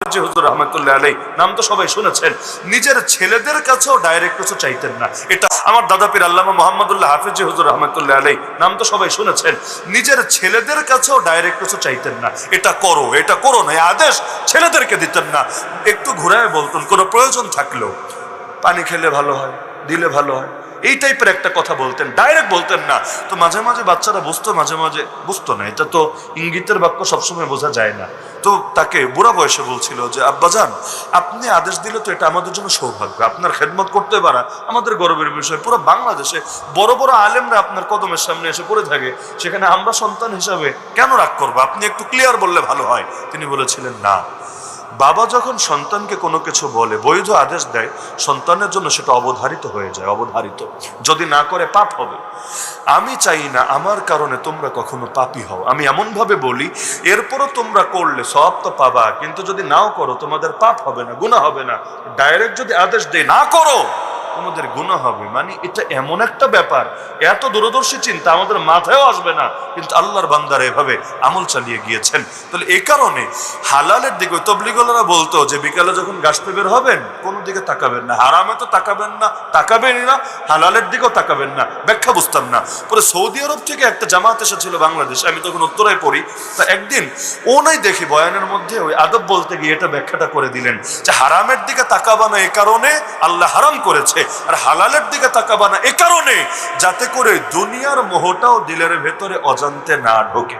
হাফেজ হুজুর রহমাতুল্লাহ আলাইহি, নাম তো সবাই শুনেছেন। নিজের ছেলেদের কাছেও ডাইরেক্ট কিছু চাইতেন না। এটা আমার দাদা পীর আল্লামা মুহাম্মদুল্লাহ হাফেজ হুজুর রহমাতুল্লাহ আলাইহি, নাম তো সবাই শুনেছেন। নিজের ছেলেদের কাছেও ডাইরেক্ট কিছু চাইতেন না, এটা করো এটা করো না, আদেশ ছেলেদেরকে দিতেন না। একটু ঘুরায় বলতেন, কোনো প্রয়োজন থাকলেও পানি খেলে ভালো হয়, দিলে ভালো হয়, এই টাইপের একটা কথা বলতেন, ডাইরেক্ট বলতেন না। তো মাঝে মাঝে বাচ্চারা বুঝতো, মাঝে মাঝে বুঝতো না। এটা তো ইঙ্গিতের বাক্য, সবসময় বোঝা যায় না। তো তাকে বুড়া বয়সে বলছিল যে আব্বাজান, আপনি আদেশ দিলে তো এটা আমাদের জন্য সৌভাগ্য, আপনার খেদমত করতে পারা আমাদের গর্বের বিষয়। পুরো বাংলাদেশে বড় বড় আলেমরা আপনার কদমের সামনে এসে পড়ে থাকে, সেখানে আমরা সন্তান হিসাবে কেন রাগ করবো? আপনি একটু ক্লিয়ার বললে ভালো হয়। তিনি বলেছিলেন না, বাবা যখন সন্তানকে কোনো কিছু বলে, বৈধ আদেশ দেয়, সন্তানের জন্য সেটা অবধারিত হয়ে যায়, অবধারিত। যদি না করে পাপ হবে। আমি চাই না আমার কারণে তোমরা কখনো পাপী হও। আমি এমন ভাবে বলি, এরপরও তোমরা করলে সব তো পাবা, কিন্তু যদি নাও করো তোমাদের পাপ হবে না, গুনাহ হবে না। ডাইরেক্ট যদি আদেশ দেয় না করো, তোমাদের গুনাহ হবে। মানে এটা এমন একটা ব্যাপার, এত দূরদর্শী চিন্তা আমাদের মাথায়ও আসবে না, কিন্তু আল্লাহর বান্দারা এভাবে আমল চালিয়ে গিয়েছেন। তাহলে এই কারণে হালালের দিকে তবলিগলারা বলতো যে বিকালে যখন গাছতে বের হবেন কোনো দিকে তাকাবেন না, হারামে তো তাকাবেন না, তাকাবেনই না, হালালের দিকেও তাকাবেন না। ব্যাখ্যা বুঝতাম না। পরে সৌদি আরব থেকে একটা জামাত এসেছিল বাংলাদেশে, আমি তখন উত্তরায় পড়ি। তা একদিন ও নাই দেখি বয়ানের মধ্যে ওই আদব বলতে গিয়ে এটা ব্যাখ্যাটা করে দিলেন যে হারামের দিকে তাকাবা না এ কারণে আল্লাহ হারাম করেছে, আর হালালের দিকে তাকাবা না এ কারণে যাতে করে দুনিয়ার মোহটাও দিলের ভেতরে অজান্তে না ঢোকে।